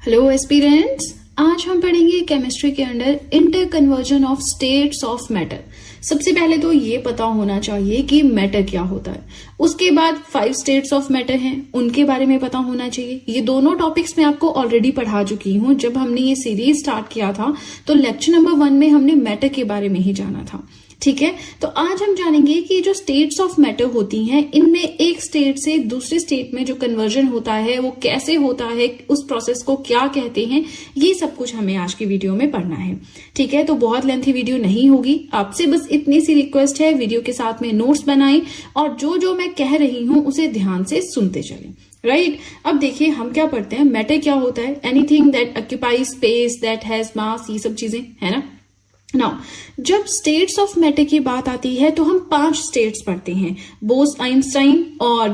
Hello aspirants, आज हम पढ़ेंगे केमिस्ट्री के under inter conversion of states of matter. सबसे पहले तो ये पता होना चाहिए कि मैटर क्या होता है। उसके बाद 5 स्टेट्स ऑफ मैटर हैं, उनके बारे में पता होना चाहिए। ये दोनों टॉपिक्स मैं आपको ऑलरेडी पढ़ा चुकी हूँ। जब हमने ये सीरीज स्टार्ट किया था तो लेक्चर नंबर 1 में हमने मैटर के बारे में ही जाना था। ठीक है, तो आज हम जानेंगे कि जो स्टेट्स ऑफ मैटर होती हैं, इनमें एक स्टेट से दूसरे स्टेट में जो कन्वर्जन होता है वो कैसे होता है, उस प्रोसेस को क्या कहते हैं, ये सब कुछ हमें आज की वीडियो में पढ़ना है। ठीक है, तो बहुत लेंथी वीडियो नहीं होगी। आपसे बस इतनी सी रिक्वेस्ट है, वीडियो के साथ में नोट्स बनाएं और जो मैं कह रही हूं उसे ध्यान से सुनते चलें। राइट, अब देखिए हम क्या पढ़ते हैं। मैटर क्या होता है? Anything that occupy space, that has मास, ये सब चीजें है ना। नाउ जब स्टेट्स ऑफ मैटर की बात आती है तो हम 5 स्टेट्स पढ़ते हैं, बोस-आइंस्टाइन और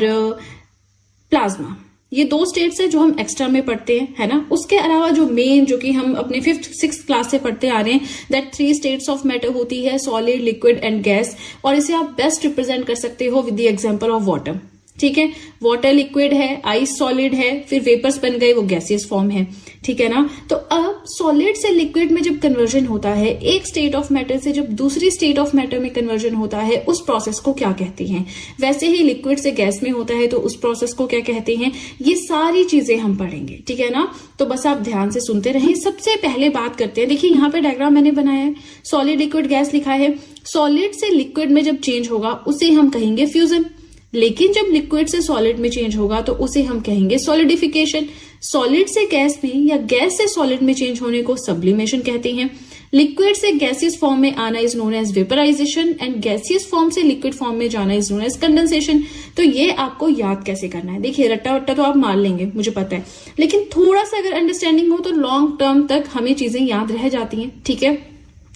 प्लाज्मा। ये 2 स्टेट्स है जो हम एक्स्ट्रा में पढ़ते हैं, है ना। उसके अलावा जो मेन, जो कि हम अपने 5th 6th क्लास से पढ़ते आ रहे हैं, दैट 3 स्टेट्स ऑफ मैटर होती है, सॉलिड, लिक्विड एंड गैस। और इसे आप बेस्ट रिप्रेजेंट कर सकते हो with the example of water. ठीक है, वाटर लिक्विड है, आइस सॉलिड है, फिर वेपर्स बन गए, वो गैसियस फॉर्म है। ठीक है ना। तो अब सॉलिड से लिक्विड में जब कन्वर्जन होता है, एक स्टेट ऑफ मैटर से जब दूसरी स्टेट ऑफ मैटर में कन्वर्जन होता है, उस प्रोसेस को क्या कहते हैं। वैसे ही लिक्विड से गैस में होता है तो उस प्रोसेस को क्या कहते हैं। ये सारी चीजें हम पढ़ेंगे। ठीक है ना, तो बस आप ध्यान से सुनते रहें। सबसे पहले बात करते हैं, देखिए यहाँ पे डायग्राम मैंने बनाया है, सॉलिड, लिक्विड, गैस लिखा है। सॉलिड से लिक्विड में जब चेंज होगा उसे हम कहेंगे फ्यूजन, लेकिन जब लिक्विड से सॉलिड में चेंज होगा तो उसे हम कहेंगे सॉलिडिफिकेशन। सॉलिड से गैस में या गैस से सॉलिड में चेंज होने को सब्लिमेशन कहते हैं। लिक्विड से गैसियस फॉर्म में आना is known as vaporization and gaseous form से लिक्विड फॉर्म में जाना इज नोन एज कंडेंसेशन। तो ये आपको याद कैसे करना है। देखिए रट्टा वट्टा तो आप मार लेंगे, मुझे पता है, लेकिन थोड़ा सा अगर अंडरस्टैंडिंग हो तो लॉन्ग टर्म तक हमें चीजें याद रह जाती हैं। ठीक है,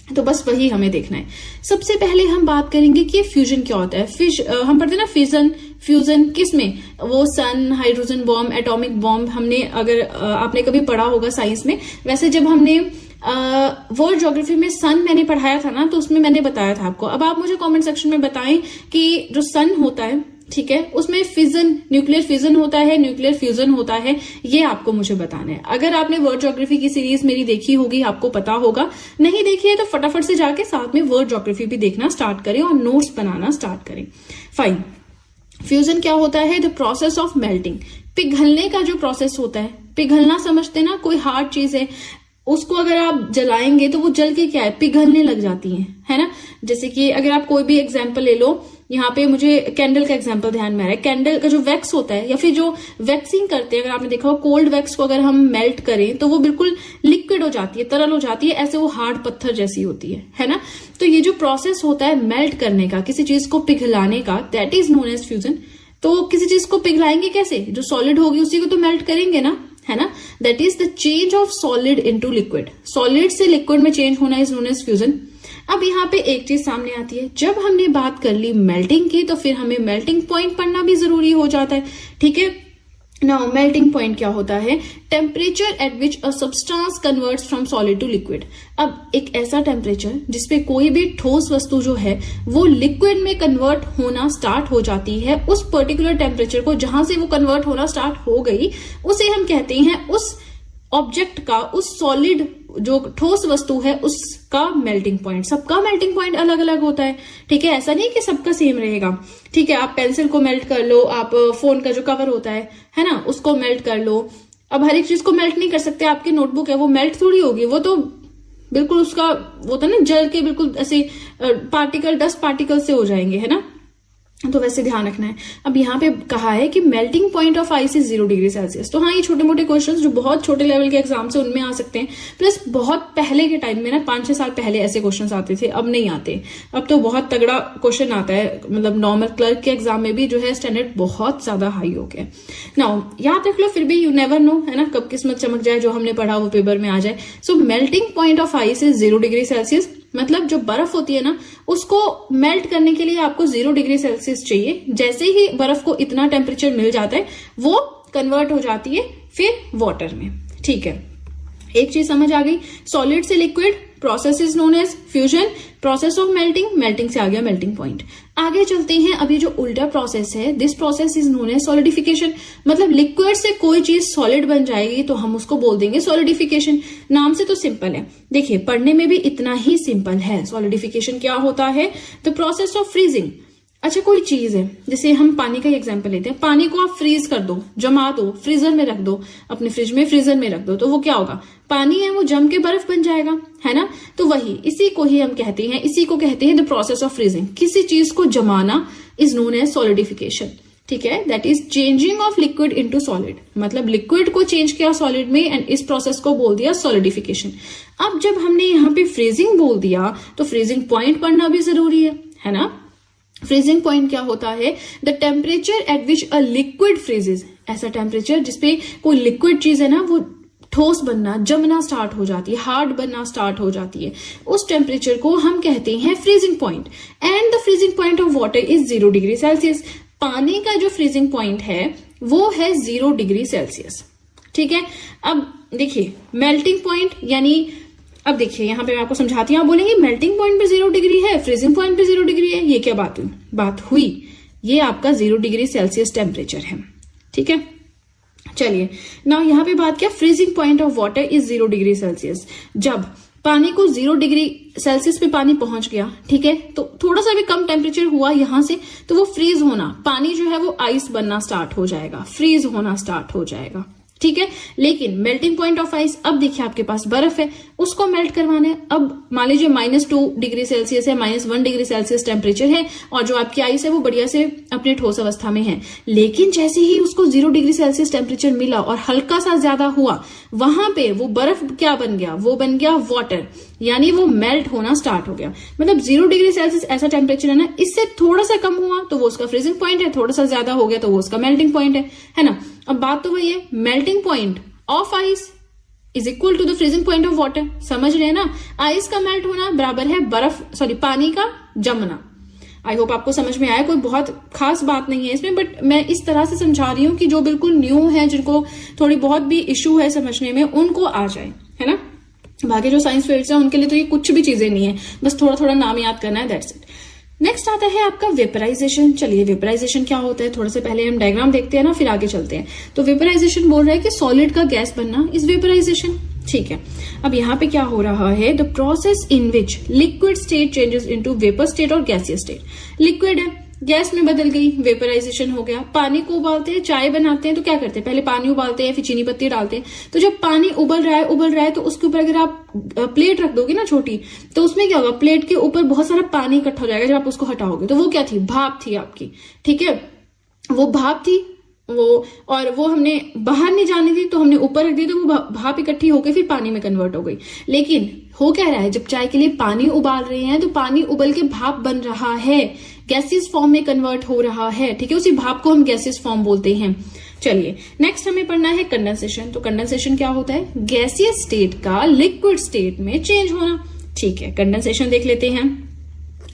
तो बस वही हमें देखना है। सबसे पहले हम बात करेंगे कि फ्यूजन क्या होता है। हम पढ़ते हैं ना फिजन, फ्यूजन किस में, वो सन, हाइड्रोजन बॉम्ब, एटॉमिक बॉम्ब। हमने अगर आपने कभी पढ़ा होगा साइंस में, वैसे जब हमने वर्ल्ड ज्योग्राफी में सन मैंने पढ़ाया था ना, तो उसमें मैंने बताया था आपको। अब आप मुझे कमेंट सेक्शन में बताएं कि जो सन होता है, ठीक है, उसमें फिजन, न्यूक्लियर फिजन होता है, न्यूक्लियर फ्यूजन होता है, ये आपको मुझे बताना है। अगर आपने वर्ल्ड ज्योग्राफी की सीरीज मेरी देखी होगी आपको पता होगा, नहीं देखी है तो फटाफट से जाके साथ में वर्ल्ड ज्योग्राफी भी देखना स्टार्ट करें और नोट्स बनाना स्टार्ट करें। फाइन, फ्यूजन क्या होता है? द प्रोसेस ऑफ मेल्टिंग, पिघलने का जो प्रोसेस होता है। पिघलना समझते ना, कोई हार्ड चीज है, उसको अगर आप जलाएंगे तो वो जल के क्या है, पिघलने लग जाती है ना। जैसे कि अगर आप कोई भी एग्जांपल ले लो, यहाँ पे मुझे कैंडल का एग्जांपल ध्यान में आ रहा है। कैंडल का जो वैक्स होता है या फिर जो वैक्सिंग करते हैं, अगर आपने देखा हो कोल्ड वैक्स को अगर हम मेल्ट करें तो वो बिल्कुल लिक्विड हो जाती है, तरल हो जाती है, ऐसे वो हार्ड पत्थर जैसी होती है ना। तो ये जो प्रोसेस होता है मेल्ट करने का, किसी चीज को पिघलाने का, that is known as fusion. तो किसी चीज को पिघलाएंगे कैसे? जो सॉलिड होगी उसी को तो मेल्ट करेंगे ना, है ना। That is the change of solid into liquid. Solid से लिक्विड में चेंज होना इज नोन एज फ्यूजन। अब यहाँ पे एक चीज सामने आती है, जब हमने बात कर ली मेल्टिंग की तो फिर हमें मेल्टिंग पॉइंट पढ़ना भी जरूरी हो जाता है। ठीक है, नाउ मेल्टिंग पॉइंट क्या होता है? Temperature at which a substance converts from solid to liquid. अब एक ऐसा टेम्परेचर जिसपे कोई भी ठोस वस्तु जो है वो लिक्विड में कन्वर्ट होना स्टार्ट हो जाती है, उस पर्टिकुलर टेम्परेचर को जहां से वो कन्वर्ट होना स्टार्ट हो गई उसे हम कहते हैं उस ऑब्जेक्ट का, उस सॉलिड जो ठोस वस्तु है उसका मेल्टिंग पॉइंट। सबका मेल्टिंग पॉइंट अलग अलग होता है। ठीक है, ऐसा नहीं कि सबका सेम रहेगा। ठीक है, आप पेंसिल को मेल्ट कर लो, आप फोन का जो कवर होता है ना, उसको मेल्ट कर लो। अब हर एक चीज को मेल्ट नहीं कर सकते। आपकी नोटबुक है वो मेल्ट थोड़ी होगी, वो तो बिल्कुल उसका वो था ना, जल के बिल्कुल ऐसे पार्टिकल, डस्ट पार्टिकल से हो जाएंगे, है ना। तो वैसे ध्यान रखना है। अब यहाँ पे कहा है कि melting point of ice is 0 degree Celsius. तो हाँ, ये छोटे मोटे क्वेश्चंस जो बहुत छोटे लेवल के एग्जाम से उनमें आ सकते हैं। प्लस बहुत पहले के टाइम में ना, 5-6 साल पहले ऐसे क्वेश्चंस आते थे, अब नहीं आते। अब तो बहुत तगड़ा क्वेश्चन आता है, मतलब नॉर्मल क्लर्क के एग्जाम में भी जो है स्टैंडर्ड बहुत ज्यादा हाई हो गया। नाउ याद रख लो, फिर भी यू नेवर नो, है ना, कब किस्मत चमक जाए, जो हमने पढ़ा वो पेपर में आ जाए। So melting point of ice is 0 degree Celsius. मतलब जो बर्फ होती है ना, उसको मेल्ट करने के लिए आपको 0 डिग्री सेल्सियस चाहिए। जैसे ही बर्फ को इतना टेम्परेचर मिल जाता है वो कन्वर्ट हो जाती है फिर वाटर में। ठीक है, एक चीज समझ आ गई, सॉलिड से liquid process is known as fusion, process of melting, melting से आ गया मेल्टिंग पॉइंट। आगे चलते हैं, अभी जो उल्टा प्रोसेस है, this process is known as solidification. मतलब लिक्विड से कोई चीज सॉलिड बन जाएगी तो हम उसको बोल देंगे सॉलिडिफिकेशन। नाम से तो सिंपल है, देखिए पढ़ने में भी इतना ही सिंपल है। सॉलिडिफिकेशन क्या होता है? The process of freezing. अच्छा, कोई चीज है, जैसे हम पानी का एग्जांपल लेते हैं, पानी को आप फ्रीज कर दो, जमा दो, फ्रीजर में रख दो, अपने फ्रिज में फ्रीजर में रख दो, तो वो क्या होगा? पानी है वो जम के बर्फ बन जाएगा, है ना। तो वही, इसी को ही हम कहते हैं, इसी को कहते हैं द प्रोसेस ऑफ फ्रीजिंग। किसी चीज को जमाना इज नोन एज सॉलिडिफिकेशन, ठीक है। That is changing of liquid into solid, मतलब लिक्विड को चेंज किया सॉलिड में एंड इस प्रोसेस को बोल दिया सॉलिडिफिकेशन। अब जब हमने यहाँ पे फ्रीजिंग बोल दिया तो फ्रीजिंग पॉइंट पढ़ना भी जरूरी है ना। फ्रीजिंग पॉइंट क्या होता है? The temperature at which a liquid फ्रीजेज, ऐसा टेम्परेचर जिसपे कोई लिक्विड चीज है ना वो ठोस बनना, जमना स्टार्ट हो जाती है, हार्ड बनना स्टार्ट हो जाती है, उस टेम्परेचर को हम कहते हैं freezing point. And the freezing point of water is 0 degree Celsius. पानी का जो फ्रीजिंग पॉइंट है वो है 0 डिग्री सेल्सियस, ठीक है। अब देखिए मेल्टिंग पॉइंट, यानी अब देखिए यहां पे मैं आपको समझाती हूं, आप बोलेंगे मेल्टिंग पॉइंट पे 0 डिग्री है, फ्रीजिंग पॉइंट पे 0 डिग्री है, ये क्या बात हुई? ये आपका 0 डिग्री सेल्सियस टेम्परेचर है, ठीक है। चलिए ना, यहाँ पे बात क्या, freezing point of water is 0 degree Celsius. जब पानी को 0 डिग्री सेल्सियस पे पानी पहुंच गया, ठीक है, तो थोड़ा सा भी कम टेम्परेचर हुआ यहां से तो वो फ्रीज होना, पानी जो है वो आइस बनना स्टार्ट हो जाएगा, फ्रीज होना स्टार्ट हो जाएगा, ठीक है। लेकिन मेल्टिंग पॉइंट ऑफ आइस, अब देखिए आपके पास बर्फ है, उसको मेल्ट करवाना है। अब मान लीजिए -2 डिग्री सेल्सियस है, -1 डिग्री सेल्सियस टेम्परेचर है और जो आपकी आइस है वो बढ़िया से अपने ठोस अवस्था में है। लेकिन जैसे ही उसको 0 डिग्री सेल्सियस टेम्परेचर मिला और हल्का सा ज्यादा हुआ, वहां पे वो बर्फ क्या बन गया? वो बन गया वाटर, यानी वो मेल्ट होना स्टार्ट हो गया। मतलब 0 डिग्री सेल्सियस ऐसा टेम्परेचर है ना, इससे थोड़ा सा कम हुआ तो वो उसका फ्रीजिंग पॉइंट है, थोड़ा सा ज्यादा हो गया तो वो उसका मेल्टिंग पॉइंट है ना। अब बात तो वही है, melting point of ice is equal to the freezing point of water. समझ रहे हैं ना, आइस का मेल्ट होना बराबर है पानी का जमना। आई होप आपको समझ में आया, कोई बहुत खास बात नहीं है इसमें, बट मैं इस तरह से समझा रही हूं कि जो बिल्कुल न्यू है, जिनको थोड़ी बहुत भी इश्यू है समझने में, उनको आ जाए, है ना। बाकी जो साइंस फील्ड्स है उनके लिए तो ये कुछ भी चीजें नहीं है, बस थोड़ा थोड़ा नाम याद करना है, दैट्स इट। नेक्स्ट आता है आपका वेपराइजेशन। चलिए वेपराइजेशन क्या होता है, थोड़ा से पहले हम डायग्राम देखते हैं ना, फिर आगे चलते हैं। तो वेपराइजेशन बोल रहा है कि सॉलिड का गैस बनना इज वेपराइजेशन, ठीक है। अब यहाँ पे क्या हो रहा है, the process in which liquid state changes into vapour state और गैसियस स्टेट। लिक्विड है, गैस में बदल गई, वेपराइजेशन हो गया। पानी को उबालते हैं, चाय बनाते हैं तो क्या करते हैं, पहले पानी उबालते हैं, फिर चीनी पत्ती डालते हैं। तो जब पानी उबल रहा है तो उसके ऊपर अगर आप प्लेट रख दोगे ना छोटी, तो उसमें क्या होगा, प्लेट के ऊपर बहुत सारा पानी इकट्ठा हो जाएगा। जब आप उसको हटाओगे तो वो क्या थी, भाप थी आपकी, ठीक है। वो भाप थी और वो हमने बाहर नहीं जाने दी, तो हमने ऊपर रख दी, तो वो भाप इकट्ठी होकर फिर पानी में कन्वर्ट हो गई। लेकिन हो क्या रहा है, जब चाय के लिए पानी उबाल रहे हैं तो पानी उबल के भाप बन रहा है, गैसियस फॉर्म में कन्वर्ट हो रहा है, ठीक है। उसी भाप को हम गैसियस फॉर्म बोलते हैं। चलिए नेक्स्ट हमें पढ़ना है कंडेंसेशन। तो कंडेंसेशन क्या होता है, गैसियस स्टेट का लिक्विड स्टेट में चेंज होना, ठीक है। कंडेंसेशन देख लेते हैं।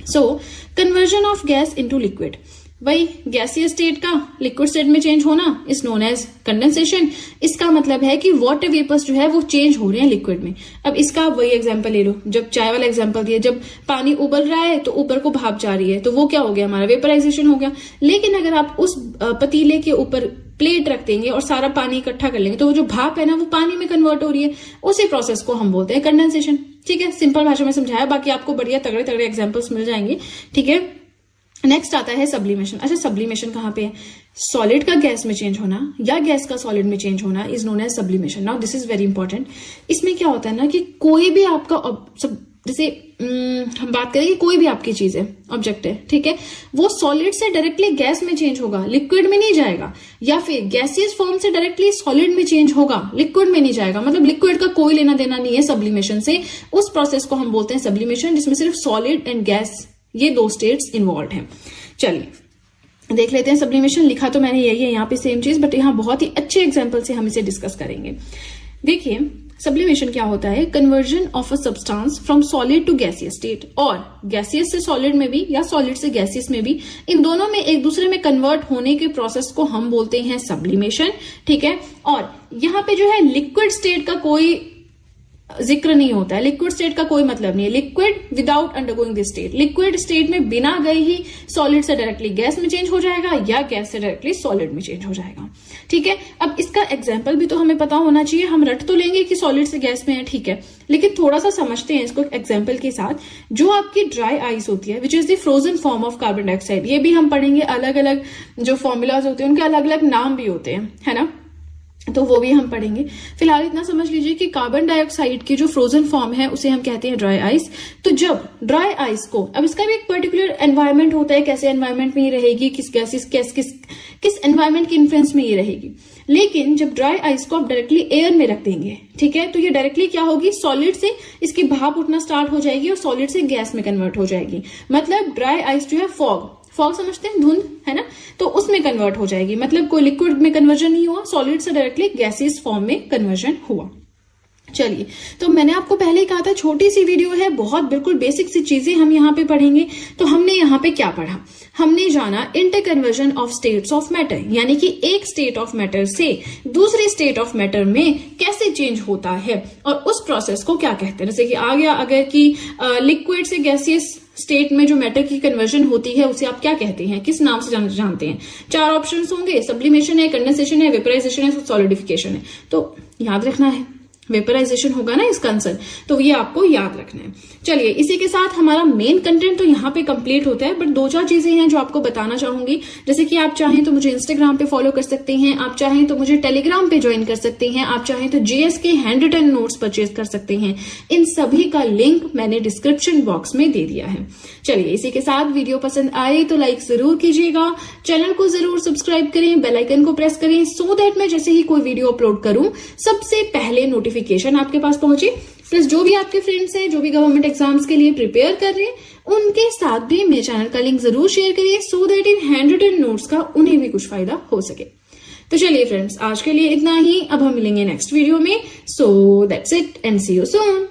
So conversion of gas into liquid, वही गैसियस स्टेट का लिक्विड स्टेट में चेंज होना इज नोन एज कंडेंसेशन। इसका मतलब है कि वाटर वेपर्स जो है वो चेंज हो रहे हैं लिक्विड में। अब इसका वही एग्जांपल ले लो, जब चाय वाला एग्जांपल दिया, जब पानी उबल रहा है तो ऊपर को भाप जा रही है, तो वो क्या हो गया, हमारा वेपराइजेशन हो गया। लेकिन अगर आप उस पतीले के ऊपर प्लेट रख देंगे और सारा पानी इकट्ठा कर लेंगे, तो वो जो भाप है ना वो पानी में कन्वर्ट हो रही है, उसी प्रोसेस को हम बोलते हैं कंडेंसेशन, ठीक है। सिंपल भाषा में समझाया, बाकी आपको बढ़िया तगड़े तगड़े एग्जाम्पल्स मिल जाएंगे, ठीक है। नेक्स्ट आता है सब्लिमेशन। अच्छा, सब्लिमेशन कहाँ पे है, सॉलिड का गैस में चेंज होना या गैस का सॉलिड में चेंज होना is known as sublimation. Now this is very important. इसमें क्या होता है ना कि कोई भी आपका जैसे हम बात करें कि कोई भी आपकी चीज है, ऑब्जेक्ट है, ठीक है, वो सॉलिड से डायरेक्टली गैस में चेंज होगा, लिक्विड में नहीं जाएगा, या फिर गैसियस फॉर्म से डायरेक्टली सॉलिड में चेंज होगा, लिक्विड में नहीं जाएगा। मतलब लिक्विड का कोई लेना देना नहीं है सब्लिमेशन से। उस प्रोसेस को हम बोलते हैं सब्लिमेशन, जिसमें सिर्फ सॉलिड एंड गैस ये दो स्टेट्स इन्वॉल्व हैं। चलिए देख लेते हैं सब्लिमेशन। लिखा तो मैंने यही है यहाँ पे सेम चीज, बट यहाँ बहुत ही अच्छे एग्जाम्पल से हम इसे डिस्कस करेंगे। देखिए सब्लिमेशन क्या होता है, conversion of a substance from solid to gaseous state, और गैसियस से सॉलिड में भी या सॉलिड से गैसियस में भी, इन दोनों में एक दूसरे में कन्वर्ट होने के प्रोसेस को हम बोलते हैं सब्लिमेशन, ठीक है। और यहाँ पे जो है लिक्विड स्टेट का कोई जिक्र नहीं होता है। लिक्विड स्टेट का कोई मतलब नहीं है। Liquid without undergoing this state, liquid state में बिना गए ही सॉलिड से डायरेक्टली गैस में चेंज हो जाएगा या गैस से डायरेक्टली सॉलिड में चेंज हो जाएगा। ठीक है, अब इसका एग्जाम्पल भी तो हमें पता होना चाहिए। हम रट तो लेंगे कि सॉलिड से गैस में है, ठीक है, लेकिन थोड़ा सा समझते हैं इसको एग्जाम्पल के साथ। जो आपकी ड्राई आइस होती है which is the frozen form of carbon dioxide, ये भी हम पढ़ेंगे, अलग अलग जो फॉर्मूलाज होते हैं उनके अलग अलग नाम भी होते हैं, है ना, तो वो भी हम पढ़ेंगे। फिलहाल इतना समझ लीजिए कि कार्बन डाइऑक्साइड की जो फ्रोजन फॉर्म है उसे हम कहते हैं ड्राई आइस। तो जब ड्राई आइस को, अब इसका भी एक पर्टिकुलर एनवायरमेंट होता है, कैसे एनवायरमेंट में ये रहेगी, किस गैसेस किस एनवायरमेंट की इन्फ्लुएंस में ये रहेगी। लेकिन जब ड्राई आइस को आप डायरेक्टली एयर में रख देंगे, ठीक है, तो ये डायरेक्टली क्या होगी, सॉलिड से इसकी भाप उठना स्टार्ट हो जाएगी और सॉलिड से गैस में कन्वर्ट हो जाएगी। मतलब ड्राई आइस जो है फॉग समझते हैं, धुंध, है ना, तो उसमें कन्वर्ट हो जाएगी। मतलब कोई लिक्विड में कन्वर्जन नहीं हुआ, सॉलिड से डायरेक्टली गैसेस फॉर्म में कन्वर्जन हुआ। चलिए, तो मैंने आपको पहले ही कहा था छोटी सी वीडियो है, बहुत बिल्कुल बेसिक सी चीजें हम यहाँ पे पढ़ेंगे। तो हमने यहाँ पे क्या पढ़ा, हमने जाना interconversion of states of matter, यानी कि एक स्टेट ऑफ मैटर से दूसरे स्टेट ऑफ मैटर में कैसे चेंज होता है और उस प्रोसेस को क्या कहते हैं। जैसे कि आ गया अगर कि लिक्विड से गैसियस स्टेट में जो मैटर की कन्वर्जन होती है उसे आप क्या कहते हैं, किस नाम से जानते हैं। 4 ऑप्शंस होंगे, सब्लिमेशन है, कंडेंसेशन है, वेपराइजेशन है, सॉलिडिफिकेशन है। तो याद रखना है, वेपराइजेशन होगा ना इसका आंसर, तो ये आपको याद रखना है। चलिए, इसी के साथ हमारा मेन कंटेंट तो यहाँ पे कंप्लीट होता है, बट 2-4 चीजें हैं जो आपको बताना चाहूंगी। जैसे कि आप चाहें तो मुझे इंस्टाग्राम पे फॉलो कर सकते हैं, आप चाहें तो मुझे टेलीग्राम पे ज्वाइन कर सकते हैं, आप चाहें तो जीएस के हैंड रिटन नोट्स परचेज कर सकते हैं। इन सभी का लिंक मैंने डिस्क्रिप्शन बॉक्स में दे दिया है। चलिए, इसी के साथ वीडियो पसंद आए तो लाइक जरूर कीजिएगा, चैनल को जरूर सब्सक्राइब करें, बेल आइकन को प्रेस करें, सो दैट मैं जैसे ही कोई वीडियो अपलोड करूं सबसे पहले नोटिफिकेशन आपके पास पहुंचे। प्लस जो भी आपके फ्रेंड्स हैं जो भी गवर्नमेंट एग्जाम्स के लिए प्रिपेयर कर रहे हैं उनके साथ भी मेरे चैनल का लिंक जरूर शेयर करिए, so that in handwritten notes का उन्हें भी कुछ फायदा हो सके। तो चलिए फ्रेंड्स, आज के लिए इतना ही, अब हम मिलेंगे नेक्स्ट वीडियो में। So that's it and see you soon.